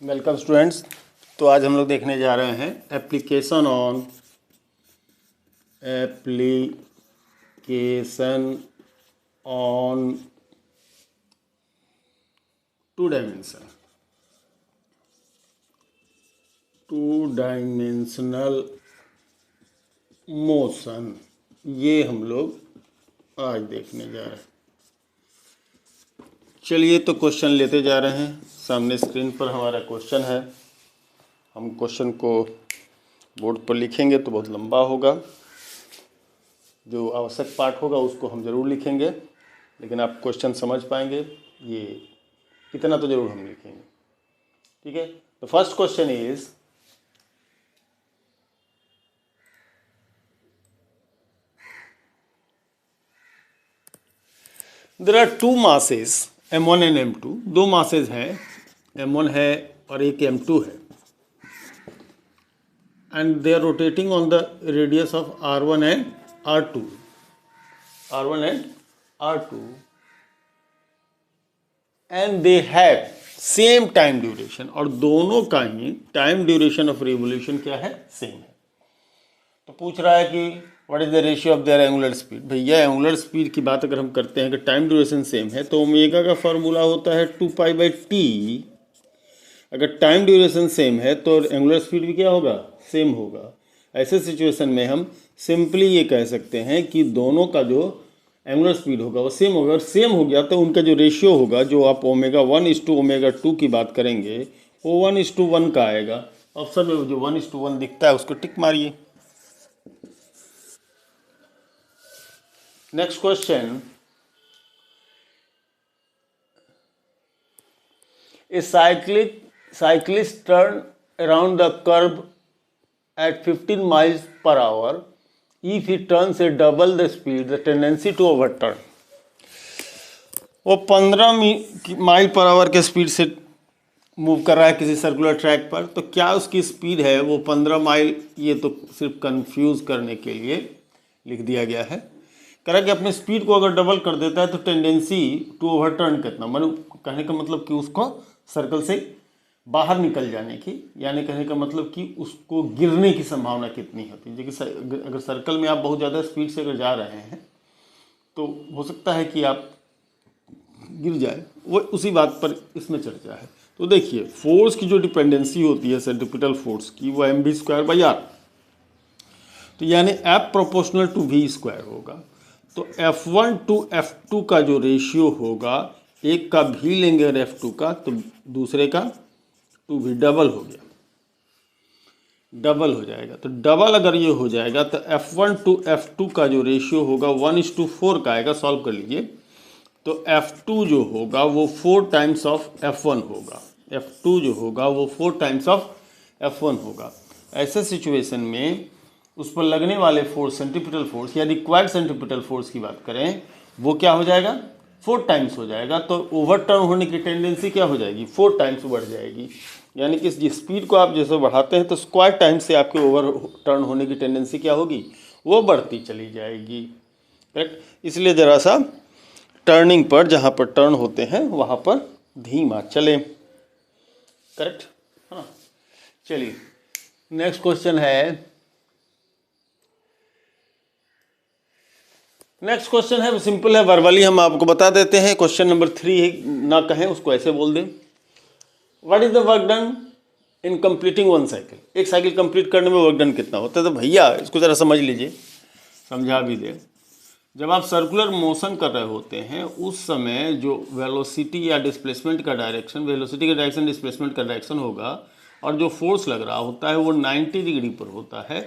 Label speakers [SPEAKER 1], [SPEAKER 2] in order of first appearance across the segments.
[SPEAKER 1] Welcome students. तो आज हम लोग देखने जा रहे हैं application on two dimensional motion. ये हम लोग आज देखने जा रहे हैं। चलिए तो क्वेश्चन लेते जा रहे हैं। सामने स्क्रीन पर हमारा क्वेश्चन है। हम क्वेश्चन को बोर्ड पर लिखेंगे तो बहुत लंबा होगा। जो आवश्यक पार्ट होगा उसको हम ज़रूर लिखेंगे, लेकिन आप क्वेश्चन समझ पाएंगे ये इतना तो ज़रूर हम लिखेंगे। ठीक है। तो first question is there are two masses m1 and m2। दो मासेस हैं, m1 है और एक m2 है, and they are rotating on the radius of r1 and r2 and they have same time duration. और दोनों का ही टाइम ड्यूरेशन ऑफ रिवोल्यूशन क्या है? सेम है। तो पूछ रहा है कि what is the ratio of their angular speed. भैया एंगुलर स्पीड की बात अगर हम करते हैं कि टाइम ड्यूरेशन सेम है तो ओमेगा का फॉर्मूला होता है 2π/t। अगर टाइम ड्यूरेशन सेम है तो एंगुलर स्पीड भी क्या होगा? सेम होगा। ऐसे सिचुएशन में हम सिंपली ये कह सकते हैं कि दोनों का जो एंगुलर स्पीड होगा वो सेम होगा। और सेम हो गया तो उनका जो रेशियो होगा, जो आप ω1:ω2 की बात करेंगे, वो 1:1 का आएगा। ऑप्शन में जो 1:1 दिखता है उसको टिक मारिए। Next question, a cyclist turn around the curve at 15 miles per hour. If he turns at double the speed, the tendency to overturn. वो 15 माइल पर आवर के स्पीड से मूव कर रहा है किसी सर्कुलर ट्रैक पर, तो क्या उसकी स्पीड है वो 15 माइल? ये तो सिर्फ कंफ्यूज करने के लिए लिख दिया गया है। कह रहा है कि अपनी स्पीड को अगर डबल कर देता है तो टेंडेंसी टू ओवरटर्न कितना, मतलब कहने का मतलब कि उसको सर्कल से बाहर निकल जाने की, यानी कहने का मतलब कि उसको गिरने की संभावना कितनी होती है। जैसे अगर सर्कल में आप बहुत ज़्यादा स्पीड से अगर जा रहे हैं तो हो सकता है कि आप गिर जाए। वो उसी बात पर इसमें चर्चा है। तो देखिए, फोर्स की जो डिपेंडेंसी होती है सेंट्रीपिटल फोर्स की, वो mv²/r, तो यानी F प्रोपोर्शनल टू v² होगा। तो F1 to F2 का जो रेशियो होगा, एक का v लेंगे और F2 का, तो दूसरे का 2v, डबल हो गया, डबल हो जाएगा। तो डबल अगर ये हो जाएगा तो F1 to F2 का जो रेशियो होगा 1:4 का आएगा। सॉल्व कर लीजिए। तो F2 जो होगा वो 4 टाइम्स ऑफ F1 होगा। F2 जो होगा वो 4 टाइम्स ऑफ F1 होगा। ऐसे सिचुएशन में उस पर लगने वाले फोर्स, सेंट्रीपिटल फोर्स या रिक्वायर्ड सेंट्रीपिटल फोर्स की बात करें, वो क्या हो जाएगा? 4 टाइम्स हो जाएगा। तो ओवरटर्न होने की टेंडेंसी क्या हो जाएगी? 4 टाइम्स बढ़ जाएगी। यानी कि जिस स्पीड को आप जैसे बढ़ाते हैं तो स्क्वायर टाइम से आपके ओवरटर्न होने की टेंडेंसी क्या होगी? वो बढ़ती चली जाएगी। करेक्ट। इसलिए ज़रा सा टर्निंग पर, जहाँ पर टर्न होते हैं वहाँ पर धीमा चले। करेक्ट। हाँ, चलिए नेक्स्ट क्वेश्चन है। नेक्स्ट क्वेश्चन है, सिंपल है, वर्बली हम आपको बता देते हैं। क्वेश्चन नंबर 3 ना कहें, उसको ऐसे बोल दें, what is the work done in completing one cycle. एक साइकिल कंप्लीट करने में वर्क डन कितना होता है? तो भैया इसको ज़रा समझ लीजिए, समझा भी दे। जब आप सर्कुलर मोशन कर रहे होते हैं उस समय जो वेलोसिटी या डिस्प्लेसमेंट का डायरेक्शन, वेलोसिटी का डायरेक्शन, डिस्प्लेसमेंट का डायरेक्शन होगा, और जो फोर्स लग रहा होता है वो 90 डिग्री पर होता है।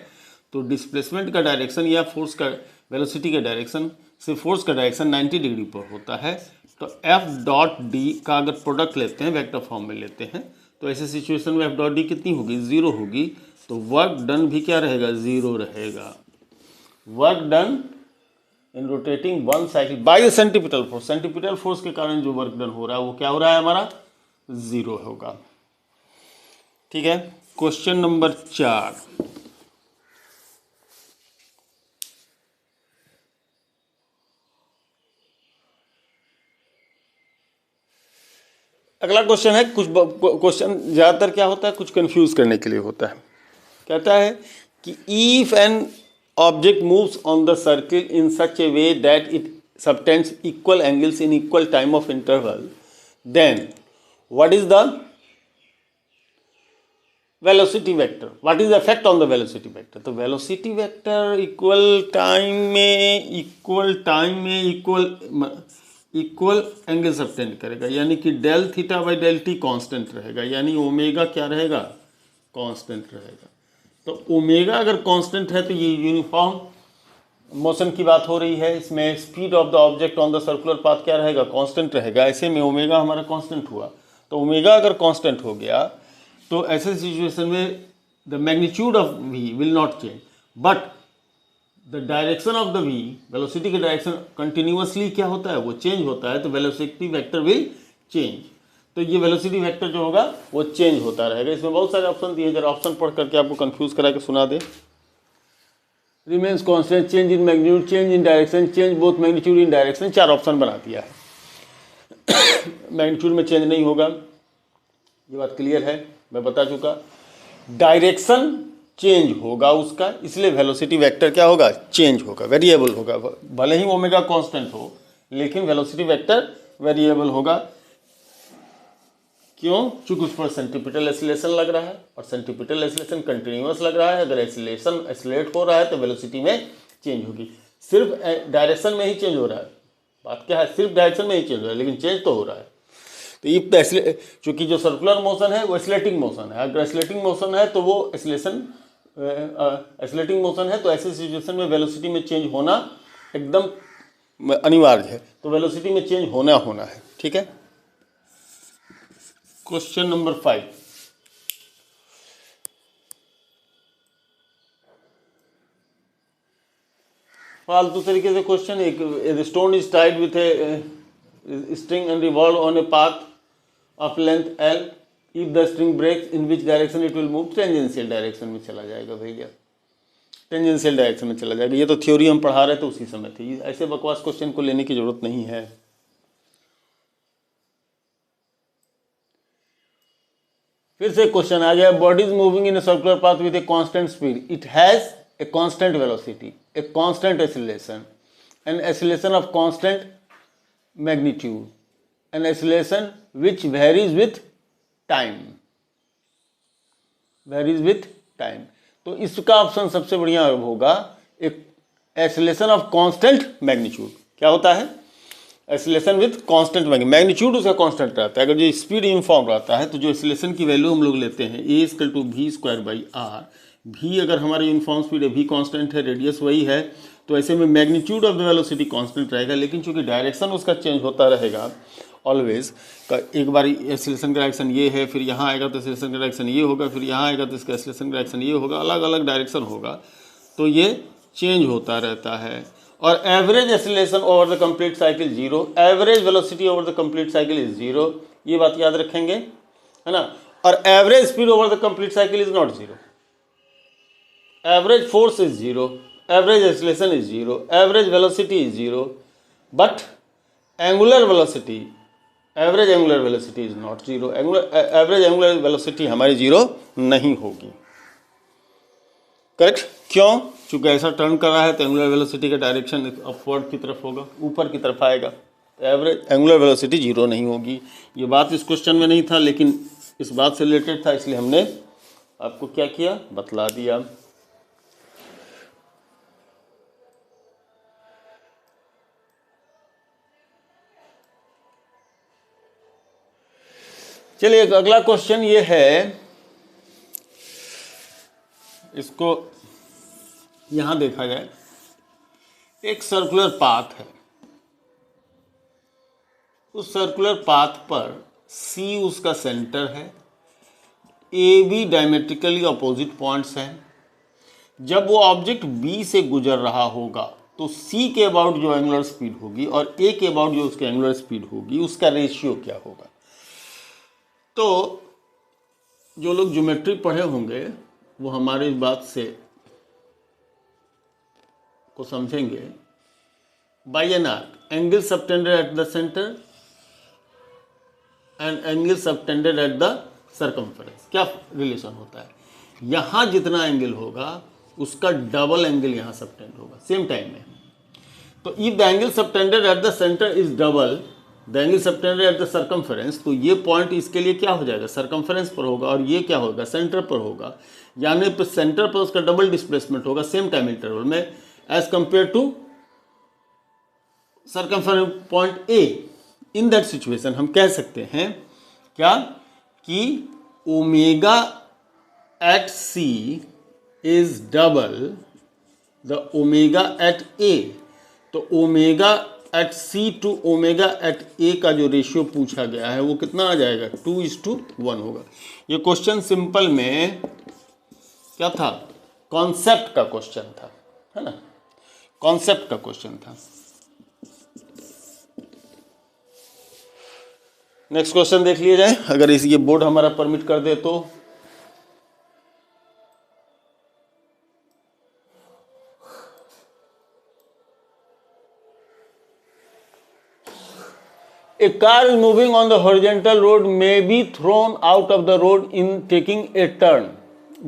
[SPEAKER 1] तो डिस्प्लेसमेंट का डायरेक्शन या फोर्स का, वेलोसिटी का डायरेक्शन से फोर्स का डायरेक्शन 90 डिग्री पर होता है। तो F.D का अगर प्रोडक्ट लेते हैं, वेक्टर फॉर्म में लेते हैं, तो ऐसे सिचुएशन में F.D कितनी होगी? 0 होगी। तो वर्क डन भी क्या रहेगा? 0 रहेगा। Work done in rotating one cycle by centripetal force, centripetal force के कारण जो वर्क डन हो रहा है वो क्या हो रहा है? हमारा 0 होगा। ठीक है। क्वेश्चन नंबर 4, अगला क्वेश्चन है, कुछ क्वेश्चन ज़्यादातर क्या होता है, कुछ कंफ्यूज करने के लिए होता है। कहता है कि if an object moves on the circle in such a way that it subtends equal angles in equal time of interval, then what is the velocity vector, what is the effect on the velocity vector. तो velocity vector equal time में equal angle subtend करेगा, यानी कि del theta by del t constant रहेगा, यानी omega क्या रहेगा, constant रहेगा। तो ओमेगा अगर कांस्टेंट है तो ये यूनिफॉर्म मोशन की बात हो रही है, इसमें speed of the object on the circular path क्या रहेगा, कांस्टेंट रहेगा। ऐसे में ओमेगा हमारा कांस्टेंट हुआ, तो ओमेगा अगर कांस्टेंट हो गया तो ऐसे सिचुएशन में the magnitude of v will not change, but the direction of the v, velocity का डायरेक्शन कंटिन्यूअसली क्या होता है, वो चेंज होता है, तो वेलोसिटी वेक्टर विल चेंज। तो ये वेलोसिटी वेक्टर जो होगा वो चेंज होता रहेगा। इसमें बहुत सारे ऑप्शन दिए, जरा ऑप्शन पढ़ करके आपको कंफ्यूज करा के सुना दे। Remains constant, change in magnitude, change in direction, change both magnitude in direction, 4 option बना दिया है। मैग्नीट्यूड में चेंज नहीं होगा, ये बात क्लियर है, मैं बता चुका। डायरेक्शन चेंज होगा उसका, इसलिए वेलोसिटी वेक्टर क्या होगा, चेंज होगा, वेरिएबल होगा। भले ही ओमेगा कांस्टेंट हो लेकिन वेलोसिटी वेक्टर वेरिएबल होगा। क्यों? चूंकि उस पर सेंट्रीपिटल एक्सीलरेशन लग रहा है और सेंट्रीपिटल एक्सीलरेशन कंटिन्यूअस लग रहा है। अगर एक्सीलरेशन एक्सीलरेट हो रहा है तो वेलोसिटी में चेंज होगी। सिर्फ डायरेक्शन में ही चेंज हो रहा है, बात क्या है, सिर्फ डायरेक्शन में ही चेंज हो रहा है, लेकिन चेंज तो हो रहा है। तो ये चूंकि जो सर्कुलर मोशन है वो एक्सीलरेटिंग मोशन है, अगर एक्सीलरेटिंग मोशन है तो वो एक्सीलरेटिंग मोशन है, तो ऐसे सिचुएशन में वेलोसिटी में चेंज होना एकदम अनिवार्य है। तो वेलोसिटी में चेंज होना है, ठीक है। क्वेश्चन नंबर 5, फालतू तरीके से क्वेश्चन। एक stone is tied with a string and revolve on a path of length L, if the string breaks in which direction it will move, tangential direction में चला जाएगा भैया, टेंजेंशियल डायरेक्शन में चला जाएगा। ये तो थ्योरी हम पढ़ा रहे थे उसी समय थी, ऐसे बकवास क्वेश्चन को लेने की जरूरत नहीं है। फिर से क्वेश्चन आ गया, body is moving in a circular path with a constant speed, it has a constant velocity, a constant acceleration, an acceleration of constant magnitude, an acceleration which varies with time, तो इसका option सबसे बढ़िया होगा, एक acceleration of constant magnitude. क्या होता है, acceleration with constant magnitude, उसका कांस्टेंट रहता है। अगर जो स्पीड यूनिफॉर्म रहता है तो जो एक्सीलरेशन की वैल्यू हम लोग लेते हैं a = v²/r, v अगर हमारी यूनिफॉर्म स्पीड है, v कांस्टेंट है, रेडियस वही है, तो ऐसे में magnitude of the velocity constant रहेगा। लेकिन चूंकि डायरेक्शन उसका चेंज होता रहेगा ऑलवेज, एक बार एक्सीलरेशन का डायरेक्शन ये है, फिर यहाँ आएगा तो एक्सीलरेशन का डायरेक्शन ये होगा, फिर यहाँ आएगा तो इसका एक्सीलरेशन का डायरेक्शन ये होगा, अलग अलग डायरेक्शन होगा, तो ये चेंज होता रहता है। और average acceleration over the complete cycle 0, average velocity over the complete cycle is 0, ये बात याद रखेंगे, है ना। और average speed over the complete cycle is not 0, average force is 0, average acceleration is 0, average velocity is 0, but angular velocity, average angular velocity is not 0, average angular velocity हमारी 0 नहीं होगी। करेक्ट? क्यों? चूंकि ऐसा टर्न कर रहा है तो एंगुलर वेलोसिटी का डायरेक्शन अपवर्ड की तरफ होगा, ऊपर की तरफ आएगा, तो एवरेज एंगुलर वेलोसिटी 0 नहीं होगी। ये बात इस क्वेश्चन में नहीं था लेकिन इस बात से रिलेटेड था, इसलिए हमने आपको क्या किया, बतला दिया। चलिए अगला क्वेश्चन ये है, इसको यहां देखा जाए, एक सर्कुलर पाथ है, उस सर्कुलर पाथ पर C उसका सेंटर है, A B diametrically opposite points हैं। जब वो ऑब्जेक्ट B से गुजर रहा होगा तो C के अबाउट जो एंगुलर स्पीड होगी और A के अबाउट जो उसकी एंगुलर स्पीड होगी, उसका रेशियो क्या होगा। तो जो लोग ज्योमेट्री पढ़े होंगे वो हमारी इस बात से को समझेंगे। By an arc, angle subtended at the centre and angle subtended at the circumference. क्या रिलेशन होता है, यहाँ जितना एंगल होगा उसका डबल एंगल यहाँ सबटेंड होगा सेम टाइम में। तो if the angle subtended at the centre is double the angle subtended at the circumference, तो ये पॉइंट इसके लिए क्या हो जाएगा, सर्कमफेरेंस पर होगा, और ये क्या होगा, सेंटर पर होगा, यानी पर सेंटर पर उसका डबल डिस्प्लेसमेंट होगा सेम टाइम इंटरवल में as compare to circumference point A. In that situation हम कह सकते हैं क्या कि omega at C is double the omega at A. तो omega at C to omega at A का जो रेशियो पूछा गया है वो कितना आ जाएगा, 2:1 होगा। ये क्वेश्चन सिंपल में क्या था, कॉन्सेप्ट का क्वेश्चन था, है ना, कॉन्सेप्ट का क्वेश्चन था। नेक्स्ट क्वेश्चन देख लिया जाए, अगर इस ये बोर्ड हमारा परमिट कर दे तो। A car is moving on the horizontal road may be thrown out of the road in taking a turn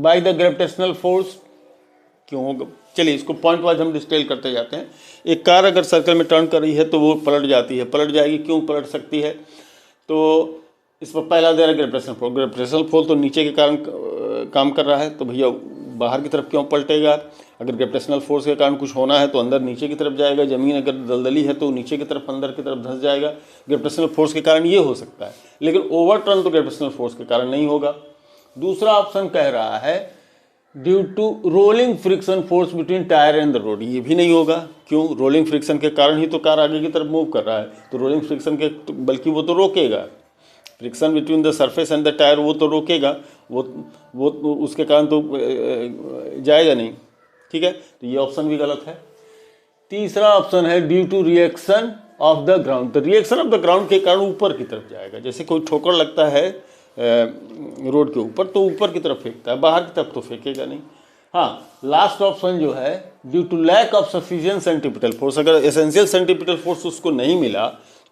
[SPEAKER 1] by the gravitational force। क्यों होगा, चलिए इसको पॉइंट वाइज हम डिटेल करते जाते हैं। एक कार अगर सर्कल में टर्न कर रही है तो वो पलट जाती है, पलट जाएगी, क्यों पलट सकती है, तो इस पर पहला दे रहा है ग्रेविटेशनल फोर्स। ग्रेविटेशनल फोर्स तो नीचे के कारण काम कर रहा है, तो भैया बाहर की तरफ क्यों पलटेगा। अगर ग्रेविटेशनल फोर्स के कारण कुछ होना है तो अंदर नीचे की तरफ जाएगा, ज़मीन अगर दलदली है तो नीचे की तरफ अंदर की तरफ धंस जाएगा। ग्रेविटेशनल फोर्स के कारण ये हो सकता है, लेकिन ओवरटर्न तो ग्रेविटेशनल फोर्स के कारण नहीं होगा। दूसरा ऑप्शन कह रहा है due to rolling friction force between tyre and the road, ये भी नहीं होगा। क्यों, रोलिंग फ्रिक्शन के कारण ही तो कार आगे की तरफ मूव कर रहा है, तो रोलिंग फ्रिक्शन के तो, बल्कि वो तो रोकेगा, friction between the surface and the tyre वो तो रोकेगा, वो उसके कारण तो जाएगा नहीं। ठीक है, तो ये ऑप्शन भी गलत है। तीसरा ऑप्शन है due to reaction of the ground, तो रिएक्शन ऑफ द ग्राउंड के कारण ऊपर की तरफ जाएगा। जैसे कोई ठोकर लगता है रोड के ऊपर तो ऊपर की तरफ फेंकता है, बाहर की तरफ तो फेंकेगा नहीं। हाँ, लास्ट ऑप्शन जो है due to lack of sufficient centripetal force, अगर एसेंशियल सेंट्रीपिटल फोर्स उसको नहीं मिला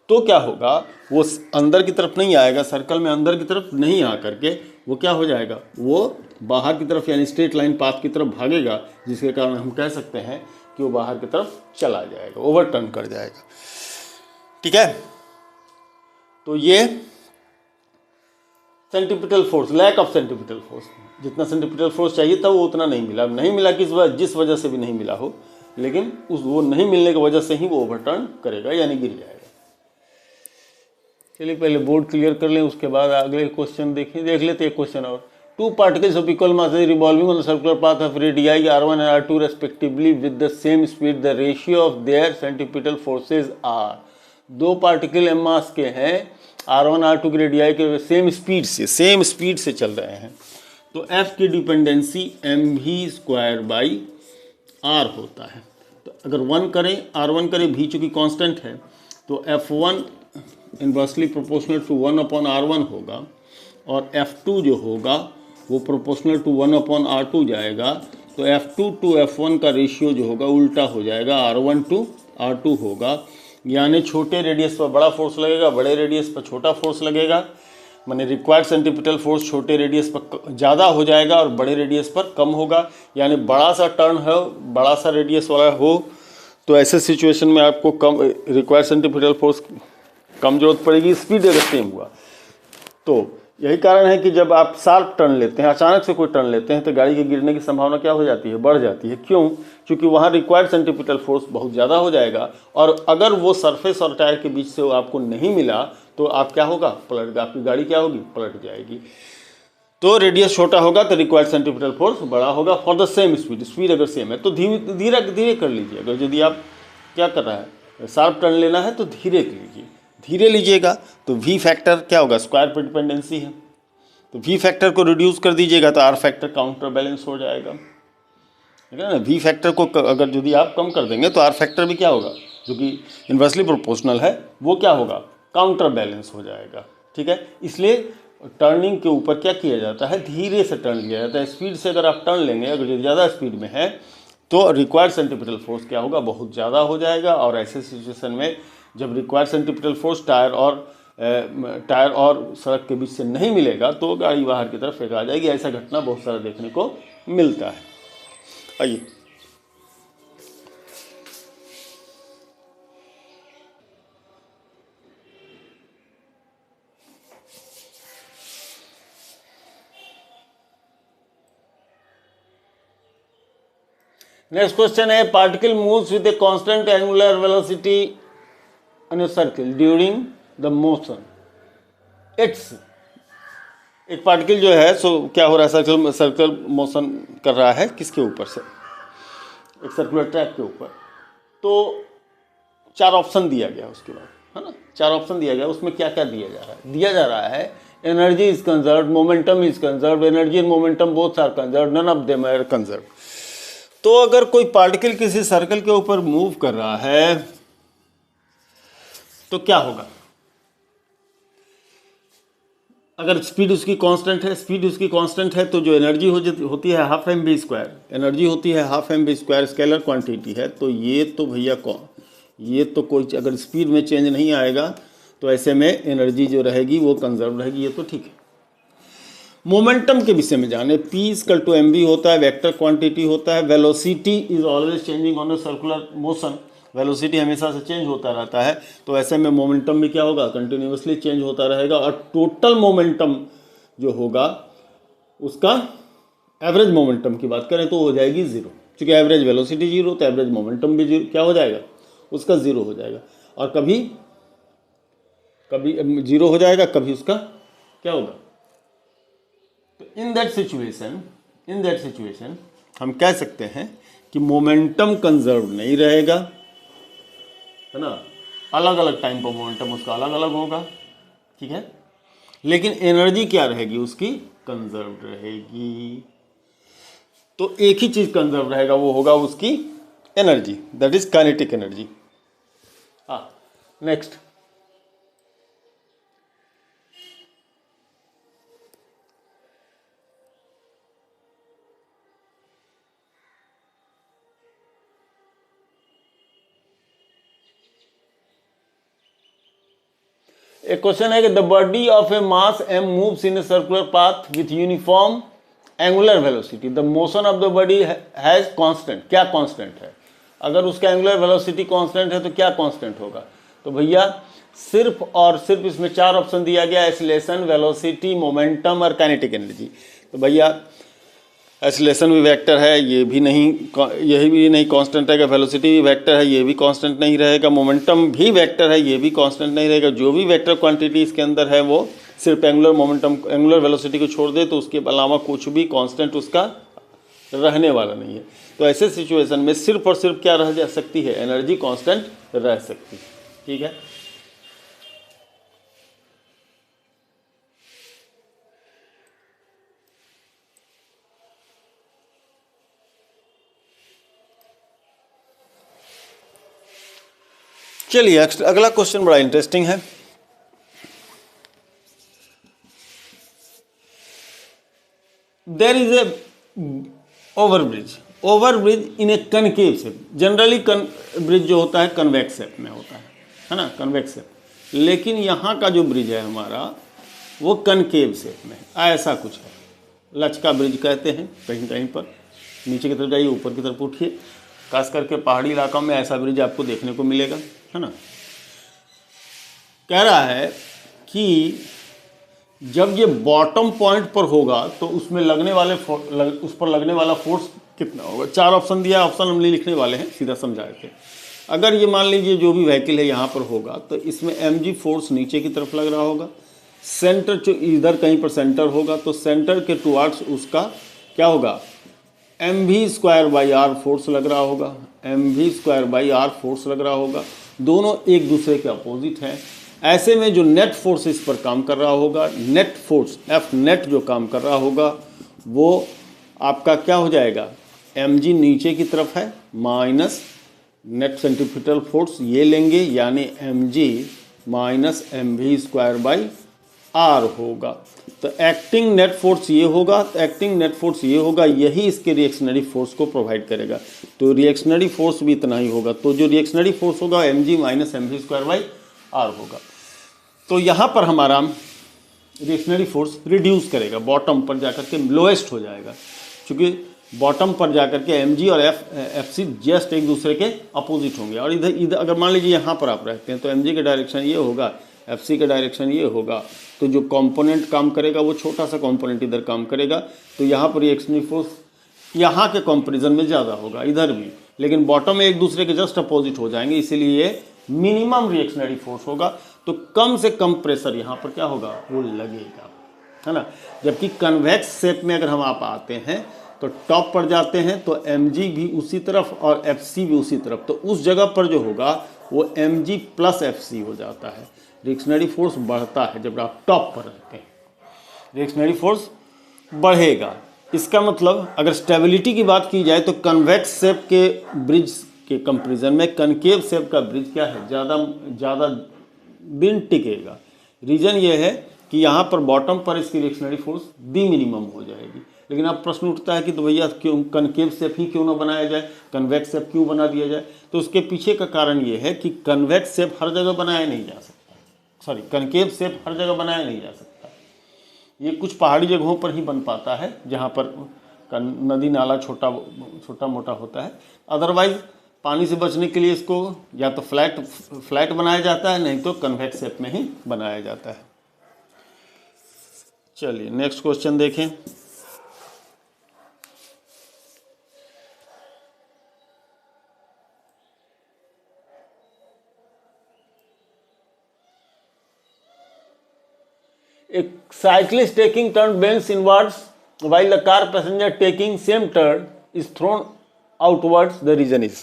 [SPEAKER 1] तो क्या होगा, वो अंदर की तरफ नहीं आएगा, सर्कल में अंदर की तरफ नहीं आ करके वो क्या हो जाएगा, वो बाहर की तरफ यानी स्ट्रेट लाइन पाथ की तरफ भागेगा, जिसके कारण हम कह सकते हैं कि वो बाहर की तरफ चला जाएगा, ओवरटर्न कर जाएगा। ठीक है, तो ये centripetal force, lack of centripetal force, जितना सेंट्रीपिटल फोर्स चाहिए था वो उतना नहीं मिला। नहीं मिला जिस वजह से भी नहीं मिला हो, लेकिन वो नहीं मिलने की वजह से ही वो ओवरटर्न करेगा यानी गिर जाएगा। चलिए पहले बोर्ड क्लियर कर लें, उसके बाद अगले क्वेश्चन देख लेते हैं। क्वेश्चन और, two particles of equal mass revolving on the circular path of radii r1 and r2 respectively with the same speed, the ratio of their centripetal forces are. दो पार्टिकल एम मास के हैं, r1 r2 की radii के same speed से चल रहे हैं, तो f की डिपेंडेंसी mv² r होता है। तो अगर 1 करें, r1 करें, v चूँकि कांस्टेंट है तो f1 inversely proportional to 1/r1 होगा, और f2 जो होगा वो प्रोपोर्शनल टू 1/r2 जाएगा। तो f2 टू f1 का रेशियो जो होगा उल्टा हो जाएगा, r1 टू r2 होगा, यानी छोटे रेडियस पर बड़ा फोर्स लगेगा, बड़े रेडियस पर छोटा फोर्स लगेगा। माने रिक्वायर्ड सेंट्रीपिटल फोर्स छोटे रेडियस पर ज़्यादा हो जाएगा और बड़े रेडियस पर कम होगा। यानी बड़ा सा टर्न है, बड़ा सा रेडियस वाला हो, तो ऐसे सिचुएशन में आपको कम रिक्वायर्ड सेंट्रीपिटल फोर्स कम जरूरत पड़ेगी, स्पीड अगर सेम हुआ तो। यही कारण है कि जब आप शार्प टर्न लेते हैं, अचानक से कोई टर्न लेते हैं, तो गाड़ी के गिरने की संभावना क्या हो जाती है, बढ़ जाती है। क्यों, क्योंकि वहाँ रिक्वायर्ड सेंट्रीपिटल फोर्स बहुत ज़्यादा हो जाएगा, और अगर वो सरफेस और टायर के बीच से वो आपको नहीं मिला तो आप क्या होगा, पलट, आपकी गाड़ी क्या होगी, पलट जाएगी। तो रेडियस छोटा होगा तो रिक्वायर्ड सेंट्रीपिटल फोर्स बड़ा होगा फॉर द सेम स्पीड अगर सेम है तो धीरे धीरे कर लीजिए। अगर यदि आप क्या कर रहा है, शार्प टर्न लेना है तो धीरे लीजिए, धीरे लीजिएगा तो वी फैक्टर क्या होगा, स्क्वायर पर डिपेंडेंसी है, तो वी फैक्टर को रिड्यूस कर दीजिएगा तो आर फैक्टर काउंटर बैलेंस हो जाएगा। ठीक है ना, वी फैक्टर को अगर यदि आप कम कर देंगे तो आर फैक्टर भी क्या होगा, जो कि इन्वर्सली प्रोपोर्शनल है, वो क्या होगा, काउंटर बैलेंस हो जाएगा। ठीक है, इसलिए टर्निंग के ऊपर क्या किया जाता है, धीरे से टर्न लिया जाता है। स्पीड से अगर आप टर्न लेंगे, अगर ज़्यादा स्पीड में है तो रिक्वायर्ड सेंट्रीपिटल फोर्स क्या होगा, बहुत ज़्यादा हो जाएगा। और ऐसे सिचुएशन में जब रिक्वायर्ड सेंट्रीपिटल फोर्स टायर और टायर और सड़क के बीच से नहीं मिलेगा तो गाड़ी बाहर की तरफ फेंक आ जाएगी। ऐसा घटना बहुत सारा देखने को मिलता है। आइए नेक्स्ट क्वेश्चन है, particle moves with a constant angular velocity in a circle during the motion it's. एक पार्टिकल जो है सो क्या हो रहा है, सर्कल मोशन कर रहा है किसके ऊपर से, एक सर्कुलर ट्रैक के ऊपर। तो 4 ऑप्शन दिया गया उसके बाद, है ना, 4 ऑप्शन दिया गया। उसमें क्या क्या दिया जा रहा है? दिया जा रहा है energy is conserve, momentum is conserve, energy and momentum both are conserve, none of them are conserve. तो अगर कोई पार्टिकल किसी सर्कल के ऊपर मूव कर रहा है तो क्या होगा? अगर स्पीड उसकी कांस्टेंट है, स्पीड उसकी कांस्टेंट है, तो जो एनर्जी होती है half m b square, energy होती है half m b square, scalar quantity है। तो ये तो भैया ये तो कोई, अगर स्पीड में चेंज नहीं आएगा तो ऐसे में एनर्जी जो रहेगी वो कंजर्व रहेगी, ये तो ठीक है। मोमेंटम के विषय में जाने, P = mv होता है, वेक्टर क्वांटिटी होता है, velocity is always changing on a circular motion, velocity हमेशा से चेंज होता रहता है। तो ऐसे में मोमेंटम भी क्या होगा, कंटिन्यूसली चेंज होता रहेगा। और टोटल मोमेंटम जो होगा उसका, एवरेज मोमेंटम की बात करें तो हो जाएगी 0, क्योंकि एवरेज वेलोसिटी 0 तो एवरेज मोमेंटम भी 0 क्या हो जाएगा, उसका 0 हो जाएगा। और कभी 0 हो जाएगा, कभी उसका क्या होगा। तो इन दैट सिचुएशन हम कह सकते हैं कि मोमेंटम कंजर्व नहीं रहेगा, है ना, अलग अलग टाइम पर मोमेंटम उसका अलग अलग होगा, ठीक है। लेकिन एनर्जी क्या रहेगी उसकी, कंजर्व रहेगी। तो एक ही चीज कंजर्व रहेगा, वो होगा उसकी energy, that is kinetic energy. Next, एक क्वेश्चन है कि the body of A mass m moves in a circular path with uniform angular velocity, the motion of the body has constant. क्या कांस्टेंट है? अगर उसका एंगुलर वेलोसिटी कांस्टेंट है तो क्या कांस्टेंट होगा? तो भैया सिर्फ और सिर्फ इसमें 4 ऑप्शन दिया गया, एक्सीलरेशन, वेलोसिटी, मोमेंटम और काइनेटिक एनर्जी। तो भैया एक्सीलरेशन भी वेक्टर है, यही भी नहीं कांस्टेंट रहेगा, वेलोसिटी भी वेक्टर है, ये भी कांस्टेंट नहीं रहेगा, मोमेंटम भी वेक्टर है, ये भी कांस्टेंट नहीं रहेगा। जो भी वेक्टर क्वांटिटी इसके अंदर है वो सिर्फ एंगुलर मोमेंटम, एंगुलर वेलोसिटी को छोड़ दे तो उसके अलावा कुछ भी कांस्टेंट उसका रहने वाला नहीं है। तो ऐसे सिचुएशन में सिर्फ और सिर्फ क्या रह जा सकती है, एनर्जी कांस्टेंट रह सकती है, ठीक है। चलिए अगला क्वेश्चन बड़ा इंटरेस्टिंग है। There is a overbridge in a concave shape. Generally bridge जो होता है कन्वेक्स शेप में होता है ना, कन्वेक्स शेप। लेकिन यहाँ का जो ब्रिज है हमारा वो कनकेव शेप में है, ऐसा कुछ है, लचका ब्रिज कहते हैं कहीं कहीं पर। नीचे की तरफ जाइए, ऊपर की तरफ उठिए, खास करके पहाड़ी इलाकों में ऐसा ब्रिज आपको देखने को मिलेगा, है ना। कह रहा है कि जब ये बॉटम पॉइंट पर होगा तो उसमें उस पर लगने वाला फोर्स कितना होगा। 4 ऑप्शन दिया, ऑप्शन हम लिखने वाले हैं, सीधा समझाए थे। अगर ये मान लीजिए जो भी व्हीकल है यहाँ पर होगा तो इसमें mg फोर्स नीचे की तरफ लग रहा होगा, सेंटर जो इधर कहीं पर सेंटर होगा तो सेंटर के टुवार्ड्स उसका क्या होगा, mv²/r फोर्स लग रहा होगा, mv²/r फोर्स लग रहा होगा। दोनों एक दूसरे के अपोजिट हैं। ऐसे में जो नेट फोर्स इस पर काम कर रहा होगा, नेट फोर्स F नेट जो काम कर रहा होगा वो आपका क्या हो जाएगा, mg नीचे की तरफ है माइनस नेट सेंट्रीफ्यूगल फोर्स ये लेंगे, यानी mg माइनस mv²/r होगा। तो एक्टिंग नेट फोर्स ये होगा, तो एक्टिंग नेट फोर्स ये होगा, यही इसके रिएक्शनरी फोर्स को प्रोवाइड करेगा। तो रिएक्शनरी फोर्स भी इतना ही होगा। तो जो रिएक्शनरी फोर्स होगा mg माइनस mv²/r होगा। तो यहाँ पर हमारा रिएक्शनरी फोर्स रिड्यूस करेगा, बॉटम पर जाकर के लोएस्ट हो जाएगा, क्योंकि बॉटम पर जाकर के एम जी और एफ सी जस्ट एक दूसरे के अपोजिट होंगे। और इधर इधर अगर मान लीजिए यहाँ पर आप रहते हैं तो एम जी का डायरेक्शन ये होगा, एफ सी का डायरेक्शन ये होगा, तो जो कंपोनेंट काम करेगा वो छोटा सा कंपोनेंट इधर काम करेगा, तो यहाँ पर रिएक्शनरी फोर्स यहाँ के कंपैरिजन में ज़्यादा होगा, इधर भी, लेकिन बॉटम में एक दूसरे के जस्ट अपोजिट हो जाएंगे, इसीलिए ये मिनिमम रिएक्शनरी फोर्स होगा। तो कम से कम प्रेशर यहाँ पर क्या होगा, वो लगेगा, है ना। जबकि कन्वेक्स शेप में अगर हम आप आते हैं तो टॉप पर जाते हैं तो mg भी उसी तरफ और fc भी उसी तरफ, तो उस जगह पर जो होगा वो mg प्लस fc हो जाता है। रिएक्शनरी फोर्स बढ़ता है जब आप टॉप पर रहते हैं, रिएक्शनरी फोर्स बढ़ेगा। इसका मतलब अगर स्टेबिलिटी की बात की जाए तो कन्वेक्स शेप के ब्रिज के कंपैरिजन में कनकेव शेप का ब्रिज क्या है, ज़्यादा दिन टिकेगा। रीज़न ये है कि यहाँ पर बॉटम पर इसकी रिएक्शनरी फोर्स दी मिनिमम हो जाएगी। लेकिन अब प्रश्न उठता है कि तो भैया क्यों कनकेव शेप ही क्यों ना बनाया जाए, कन्वेक्स शेप क्यों बना दिया जाए। तो उसके पीछे का कारण ये है कि कन्वेक्स शेप हर जगह बनाया नहीं जा सकता, सॉरी कनकेव शेप हर जगह बनाया नहीं जा सकता। ये कुछ पहाड़ी जगहों पर ही बन पाता है जहाँ पर नदी नाला छोटा मोटा होता है। अदरवाइज पानी से बचने के लिए इसको या तो फ्लैट बनाया जाता है, नहीं तो कन्वेक्स शेप में ही बनाया जाता है। चलिए नेक्स्ट क्वेश्चन देखें। A cyclist taking turn bends inwards while the car passenger taking same turn is thrown outwards. The reason is,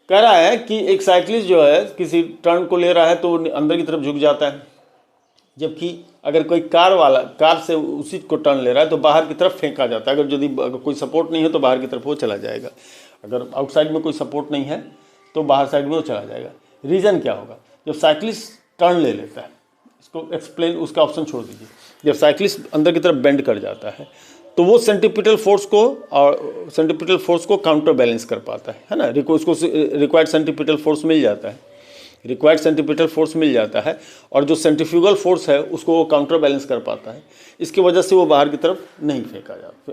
[SPEAKER 1] कह रहा है कि एक साइकिलिस्ट जो है किसी टर्न को ले रहा है तो अंदर की तरफ झुक जाता है, जबकि अगर कोई कार से उसी को टर्न ले रहा है तो बाहर की तरफ फेंका जाता है। अगर कोई सपोर्ट नहीं है तो बाहर की तरफ वो चला जाएगा, अगर आउटसाइड में कोई सपोर्ट नहीं है तो बाहर साइड में वो चला जाएगा। रीज़न क्या होगा, जब साइकिलिस्ट टर्न ले लेता है, इसको एक्सप्लेन, उसका ऑप्शन छोड़ दीजिए। जब साइकिलिस्ट अंदर की तरफ बेंड कर जाता है तो वो सेंट्रीपिटल फोर्स को काउंटर बैलेंस कर पाता है ना, उसको रिक्वायर्ड सेंट्रीपिटल फोर्स मिल जाता है, और जो सेंट्रीफ्यूगल फोर्स है उसको वो काउंटर बैलेंस कर पाता है। इसकी वजह से वो बाहर की तरफ नहीं फेंका जाता।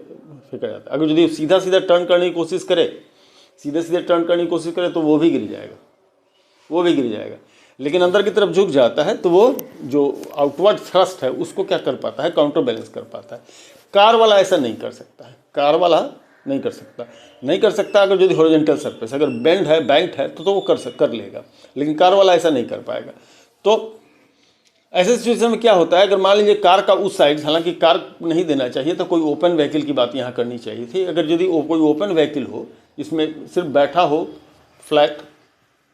[SPEAKER 1] अगर यदि सीधा टर्न करने की कोशिश करे, तो वो भी गिर जाएगा। लेकिन अंदर की तरफ झुक जाता है तो वो जो आउटवर्ड थ्रस्ट है उसको क्या कर पाता है, काउंटर बैलेंस कर पाता है। कार वाला ऐसा नहीं कर सकता है, नहीं कर सकता। अगर यदि हॉरिजॉन्टल सरफेस अगर बैंक्ड है तो वो कर लेगा, लेकिन कार वाला ऐसा नहीं कर पाएगा। तो ऐसे सिचुएशन में क्या होता है, अगर मान लीजिए कार का उस साइड, हालांकि कार नहीं देना चाहिए तो कोई ओपन व्हीकल की बात यहाँ करनी चाहिए थी। अगर यदि कोई ओपन व्हीकल हो जिसमें सिर्फ बैठा हो फ्लैट,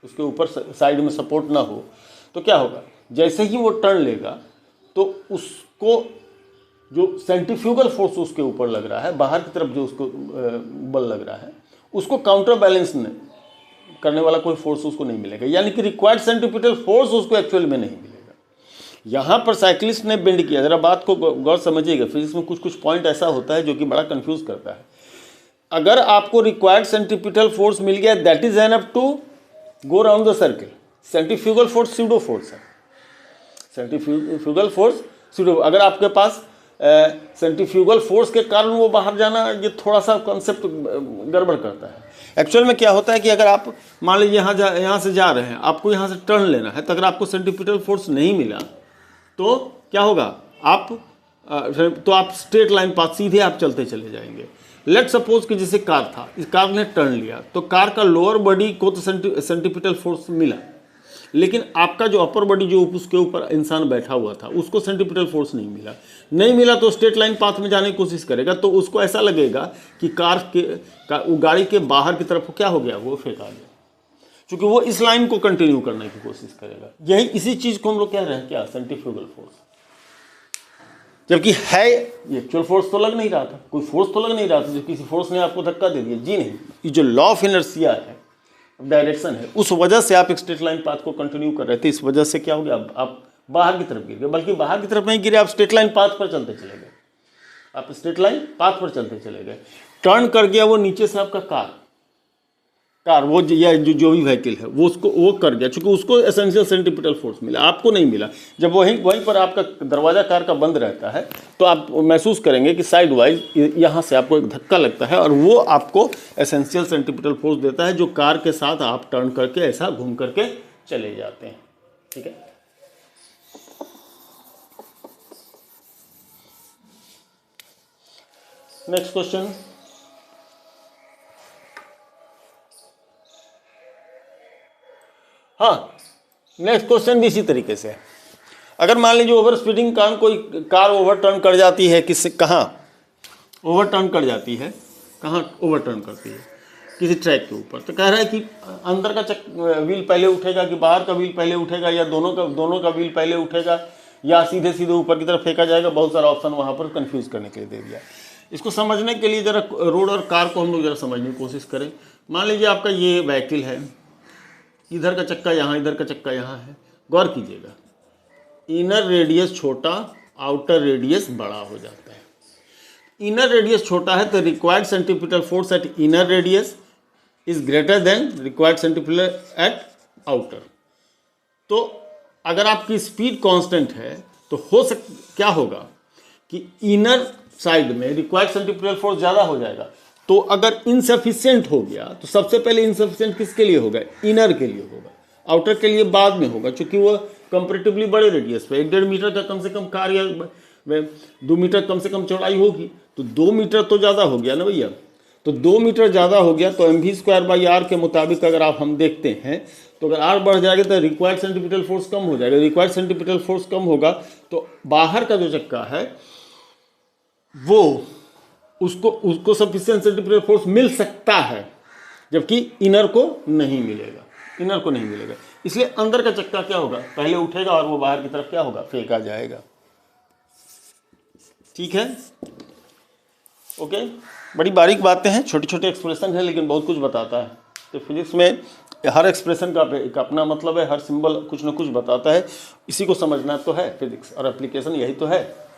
[SPEAKER 1] उसके ऊपर साइड में सपोर्ट ना हो, तो क्या होगा, जैसे ही वो टर्न लेगा तो उसको जो सेंट्रीफ्यूगल फोर्स उसके ऊपर लग रहा है, बाहर की तरफ जो उसको बल लग रहा है, उसको काउंटर बैलेंस करने वाला कोई फोर्स उसको नहीं मिलेगा, यानी कि रिक्वायर्ड सेंट्रीपिटल फोर्स उसको एक्चुअल में नहीं मिलेगा। यहाँ पर साइकिलिस्ट ने बेंड किया, जरा बात को गौर समझिएगा। फिजिक्स में कुछ पॉइंट ऐसा होता है जो कि बड़ा कंफ्यूज करता है। अगर आपको रिक्वायर्ड सेंट्रीपिटल फोर्स मिल गया, that is enough to go round the circle. Centrifugal force pseudo force है, अगर आपके पास सेंट्रीफ्यूगल फोर्स के कारण वो बाहर जाना, ये थोड़ा सा कॉन्सेप्ट गड़बड़ करता है। एक्चुअल में क्या होता है कि अगर आप मान लीजिए यहाँ से जा रहे हैं, आपको यहाँ से टर्न लेना है, तो अगर आपको सेंट्रीपिटल फोर्स नहीं मिला तो क्या होगा, तो आप स्ट्रेट लाइन पाथ सीधे आप चलते चले जाएंगे। लेट सपोज कि जैसे कार था, इस कार ने टर्न लिया तो कार का लोअर बॉडी को तो सेंट्रीपिटल फोर्स मिला, लेकिन आपका जो अपर बॉडी जो उसके ऊपर इंसान बैठा हुआ था उसको सेंट्रीपिटल फोर्स नहीं मिला तो स्ट्रेट लाइन पाथ में जाने की कोशिश करेगा, तो उसको ऐसा लगेगा कि गाड़ी के बाहर की तरफ क्या हो गया, वो फेंका गया, क्योंकि वो इस लाइन को कंटिन्यू करने की कोशिश करेगा। इसी चीज को हम लोग कह रहे हैं क्या, सेंट्रीफ्यूगल फोर्स। जबकि है ये एक्चुअल फोर्स तो लग नहीं रहा था, कोई फोर्स तो लग नहीं रहा था, जो किसी फोर्स ने आपको धक्का दे दिया, जी नहीं। ये जो लॉ ऑफ इनर्शिया है, डायरेक्शन है, उस वजह से आप एक स्ट्रेट लाइन पाथ को कंटिन्यू कर रहे थे, इस वजह से क्या हो गया, आप बाहर की तरफ गिर गए। बल्कि बाहर की तरफ नहीं गिरे, आप स्ट्रेट लाइन पाथ पर चलते चले गए, टर्न कर गया वो नीचे से आपका कार, कार वो या जो भी व्हीकल है वो उसको वो कर गया, चूंकि उसको एसेंशियल सेंट्रीपिटल फोर्स मिला, आपको नहीं मिला। जब वहीं पर आपका दरवाज़ा कार का बंद रहता है तो आप महसूस करेंगे कि साइड वाइज यहाँ से आपको एक धक्का लगता है और वो आपको एसेंशियल सेंट्रीपिटल फोर्स देता है, जो कार के साथ आप टर्न करके ऐसा घूम करके चले जाते हैं। ठीक है, नेक्स्ट क्वेश्चन। हाँ, नेक्स्ट क्वेश्चन भी इसी तरीके से है। अगर मान लीजिए ओवर स्पीडिंग कारण कोई कार ओवरटर्न कर जाती है, किससे कहाँ ओवरटर्न कर जाती है, कहाँ ओवरटर्न करती है, किसी ट्रैक के ऊपर, तो कह रहा है कि अंदर का व्हील पहले उठेगा कि बाहर का व्हील पहले उठेगा, या दोनों का व्हील पहले उठेगा, या सीधे सीधे ऊपर की तरफ फेंका जाएगा। बहुत सारा ऑप्शन वहाँ पर कंफ्यूज करने के लिए दे दिया। इसको समझने के लिए जरा रोड और कार को हम लोग जरा समझने की कोशिश करें। मान लीजिए आपका ये व्हीकल है, इधर का चक्का यहाँ, इधर का चक्का यहाँ है। गौर कीजिएगा, इनर रेडियस छोटा, आउटर रेडियस बड़ा हो जाता है। इनर रेडियस छोटा है तो required centripetal force at inner radius is greater than required centripetal eight outer. तो अगर आपकी स्पीड कांस्टेंट है तो क्या होगा कि इनर साइड में रिक्वायर्ड सेंट्रीपिटल फोर्स ज़्यादा हो जाएगा। तो अगर इनसफिशिएंट हो गया तो सबसे पहले इनसफिशिएंट किसके लिए होगा? इनर के लिए होगा, आउटर के लिए बाद में होगा, क्योंकि वो कंपेरेटिवली बड़े रेडियस पे 1.5 मीटर का कम से कम कार या 2 मीटर कम से कम चौड़ाई होगी, तो 2 मीटर तो ज़्यादा हो गया ना भैया। तो 2 मीटर ज़्यादा हो गया तो mv²/r के मुताबिक अगर आप हम देखते हैं तो अगर r बढ़ जाएगा तो रिक्वायर्ड सेंट्रीपिटल फोर्स कम हो जाएगा। रिक्वायर्ड सेंट्रीपिटल फोर्स कम होगा तो बाहर का जो चक्का है वो उसको सफिशिएंट सेंट्रीपिटल फोर्स मिल सकता है, जबकि इनर को नहीं मिलेगा, इनर को नहीं मिलेगा। इसलिए अंदर का चक्का क्या होगा? पहले उठेगा और वो बाहर की तरफ क्या होगा? फेंका जाएगा। ठीक है, ओके। बड़ी बारीक बातें हैं, छोटे छोटे एक्सप्रेशन है, लेकिन बहुत कुछ बताता है। तो फिजिक्स में हर एक्सप्रेशन का एक अपना मतलब है, हर सिंबल कुछ ना कुछ बताता है। इसी को समझना तो है फिजिक्स, और एप्लीकेशन यही तो है।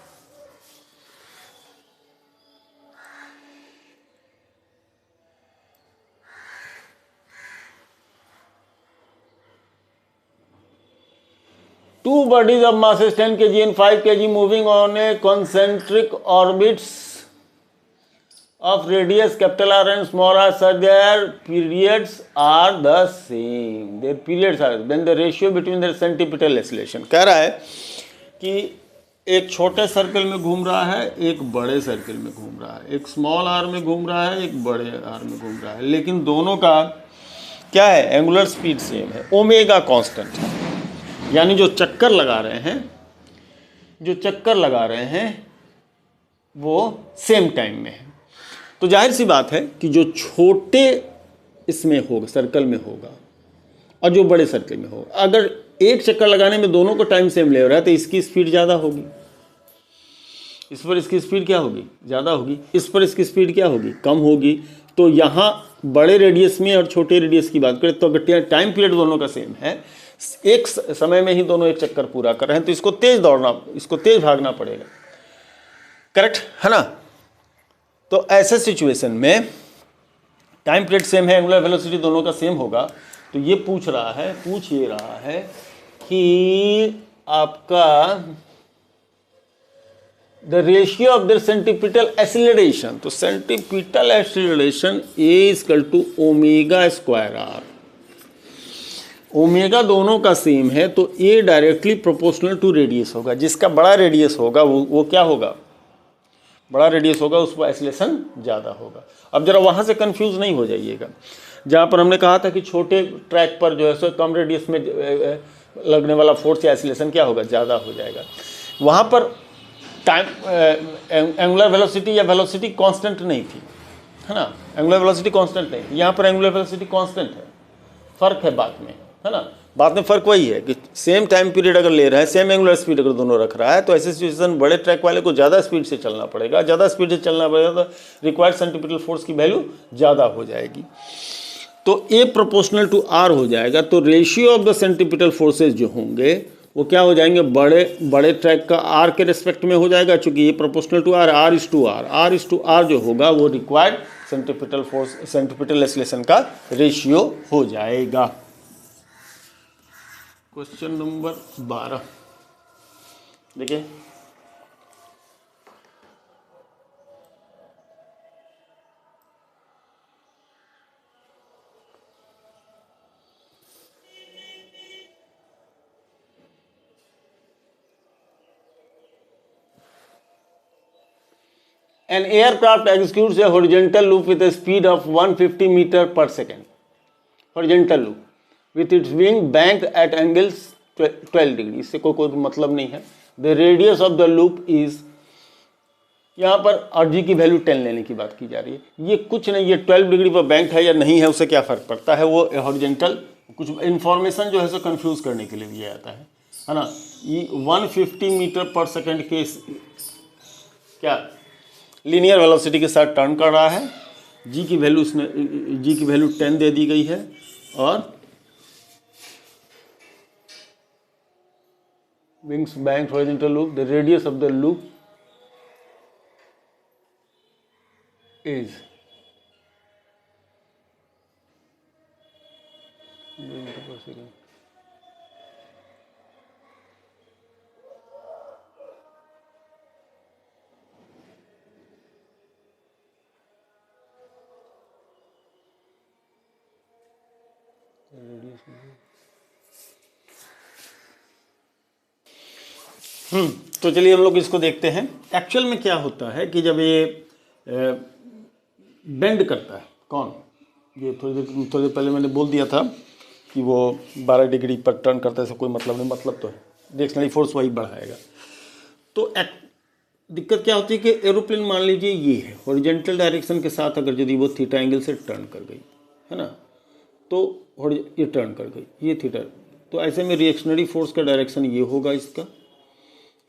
[SPEAKER 1] Two bodies of masses 10 kg and 5 kg moving on a concentric orbits of radius capital R and small r such their periods are the same. Their periods are then the ratio between their centripetal acceleration. कह रहा है कि एक छोटे circle में घूम रहा है, एक बड़े सर्कल में घूम रहा है, एक स्मॉल आर में घूम रहा है, एक बड़े आर में घूम रहा है, लेकिन दोनों का क्या है? एंगुलर स्पीड सेम है, ओमेगा कांस्टेंट है। यानी जो चक्कर लगा रहे हैं वो सेम टाइम में है। तो जाहिर सी बात है कि जो छोटे इसमें होगा, सर्कल में होगा, और जो बड़े सर्कल में होगा, अगर एक चक्कर लगाने में दोनों को टाइम सेम ले रहा है तो इसकी स्पीड ज़्यादा होगी, इस पर इसकी स्पीड क्या होगी? ज़्यादा होगी। इस पर इसकी स्पीड क्या होगी? कम होगी। तो यहाँ बड़े रेडियस में और छोटे रेडियस की बात करें तो अगर टाइम पीरियड दोनों का सेम है, एक समय में ही दोनों एक चक्कर पूरा कर रहे हैं, तो इसको तेज भागना पड़ेगा। करेक्ट है ना? तो ऐसे सिचुएशन में टाइम पीरियड सेम है, एंगुलर वेलोसिटी दोनों का सेम होगा। तो ये पूछ ये रहा है कि आपका the ratio of the centripetal acceleration, तो centripetal acceleration A = ω²r। Omega दोनों का सेम है तो A directly proportional to radius होगा। जिसका बड़ा रेडियस होगा वो क्या होगा? बड़ा रेडियस होगा, उस पर एक्सीलरेशन ज़्यादा होगा। अब जरा वहाँ से कंफ्यूज नहीं हो जाइएगा। जहाँ पर हमने कहा था कि छोटे ट्रैक पर जो है सो कम रेडियस में लगने वाला फोर्स या एक्सीलरेशन क्या होगा? ज़्यादा हो जाएगा। वहाँ पर टाइम एंगुलर वेलोसिटी या वेलोसिटी कांस्टेंट नहीं थी, है ना? एंगुलर वेलोसिटी कांस्टेंट नहीं थी। यहाँ पर एंगुलर वेलोसिटी कांस्टेंट है। फ़र्क है बात में, है ना? बात में फ़र्क वही है कि सेम टाइम पीरियड अगर ले रहा है, सेम एंगुलर स्पीड अगर दोनों रख रहा है, तो ऐसे सिचुएशन बड़े ट्रैक वाले को ज़्यादा स्पीड से चलना पड़ेगा। ज़्यादा स्पीड से चलना पड़ेगा तो रिक्वायर्ड सेंट्रीपिटल फोर्स की वैल्यू ज़्यादा हो जाएगी। तो A प्रोपोर्शनल टू R हो जाएगा। तो ratio of the centripetal forces जो होंगे वो क्या हो जाएंगे, बड़े बड़े ट्रैक का आर के रिस्पेक्ट में हो जाएगा, चूंकि ये proportional to r, r is to r, r is to r जो होगा वो required centripetal force, centripetal acceleration का रेशियो हो जाएगा। क्वेश्चन नंबर 12 देखिए, An aircraft executes a horizontal loop with a speed of 150 meter per second. Horizontal loop with its wing banked at angles 12 degree. इससे कोई मतलब नहीं है। The radius of the loop is, यहाँ पर RG की value 10 लेने की बात की जा रही है। ये कुछ नहीं, ये 12 डिग्री पर बैंक है या नहीं है उससे क्या फ़र्क पड़ता है, वो हॉरिजॉन्टल कुछ इन्फॉर्मेशन जो है सो कंफ्यूज करने के लिए दिया जाता है ना। ये 150 मीटर पर सेकेंड के क्या लीनियर वेलोसिटी के साथ टर्न कर रहा है। जी की वैल्यू उसने, जी की वैल्यू 10 दे दी गई है और wings bank horizontal loop, the radius of the loop is तो चलिए हम लोग इसको देखते हैं। एक्चुअल में क्या होता है कि जब ये बेंड करता है, कौन, ये थोड़ी देर पहले मैंने बोल दिया था कि वो 12 डिग्री पर टर्न करता है, ऐसा कोई मतलब नहीं, मतलब तो है डिरेक्शनली फोर्स वही बढ़ाएगा। तो दिक्कत क्या होती है कि एरोप्लेन मान लीजिए ये है हॉरिजॉन्टल डायरेक्शन के साथ, अगर यदि वो थीटा एंगल से टर्न कर गई है ना, तो ये टर्न कर गई, ये थीटा, तो ऐसे में रिएक्शनरी फोर्स का डायरेक्शन ये होगा इसका,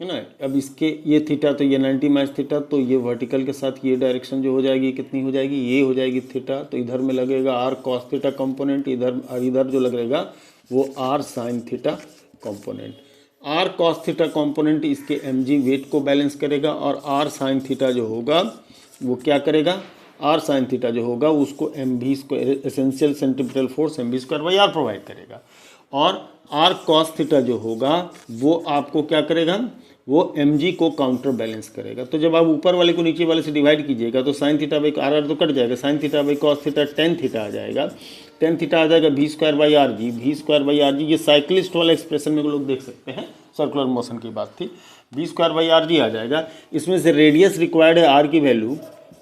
[SPEAKER 1] है ना। अब इसके ये थीटा, तो ये 90 माइनस थीटा, तो ये वर्टिकल के साथ ये डायरेक्शन जो हो जाएगी कितनी हो जाएगी, ये हो जाएगी थीटा, तो इधर में लगेगा आर कॉस थीटा कंपोनेंट, इधर जो लगेगा वो r sine theta component. R cos theta component इसके mg वेट को बैलेंस करेगा, और आर साइन थीटा जो होगा वो क्या करेगा, आर साइन थीटा जो होगा उसको mv square, essential centripetal force mv square by r provide करेगा, और आर कॉस थीटा जो होगा वो आपको क्या करेगा, वो mg को काउंटर बैलेंस करेगा। तो जब आप ऊपर वाले को नीचे वाले से डिवाइड कीजिएगा तो sine theta by R R तो कट जाएगा, sine theta by cos theta tan theta आ जाएगा, टेन थीटा आ जाएगा V square by are G, V square by are G, ये साइक्लिस्ट वाला एक्सप्रेशन में लोग देख सकते हैं, सर्कुलर मोशन की बात थी, V square by are G आ जाएगा। इसमें से रेडियस रिक्वायर्ड है आर की value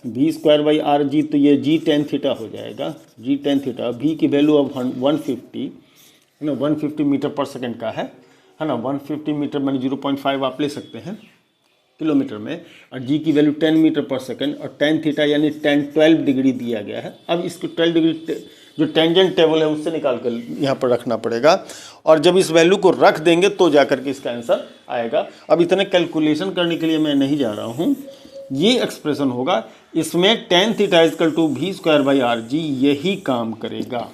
[SPEAKER 1] V square by are G, तो ये जी टेन थीटा हो जाएगा, जी टेन थीटा, वी की वैल्यू अब 150 है ना, 150 मीटर पर सेकेंड का है ना, 150 मीटर मैंने 0.5 आप ले सकते हैं किलोमीटर में, और जी की वैल्यू 10 मीटर पर सेकेंड, और टेन थीटा यानी 12 डिग्री दिया गया है। अब इसको 12 डिग्री जो टेंजेंट टेबल है उससे निकाल कर यहाँ पर रखना पड़ेगा, और जब इस वैल्यू को रख देंगे तो जाकर के इसका आंसर आएगा। अब इतने कैलकुलेशन करने के लिए मैं नहीं जा रहा हूँ, ये एक्सप्रेशन होगा, इसमें tan theta equal to v square by are g यही काम करेगा।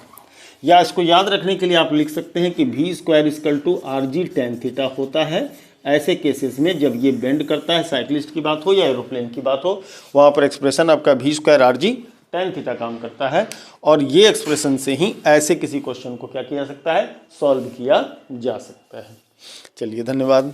[SPEAKER 1] या इसको याद रखने के लिए आप लिख सकते हैं कि v square equal to r g tan theta होता है ऐसे केसेस में जब ये बेंड करता है, साइक्लिस्ट की बात हो या एरोप्लेन की बात हो, वहाँ पर एक्सप्रेशन आपका v square r g tan theta काम करता है, और ये एक्सप्रेशन से ही ऐसे किसी क्वेश्चन को क्या किया जा सकता है, सॉल्व किया जा सकता है। चलिए धन्यवाद।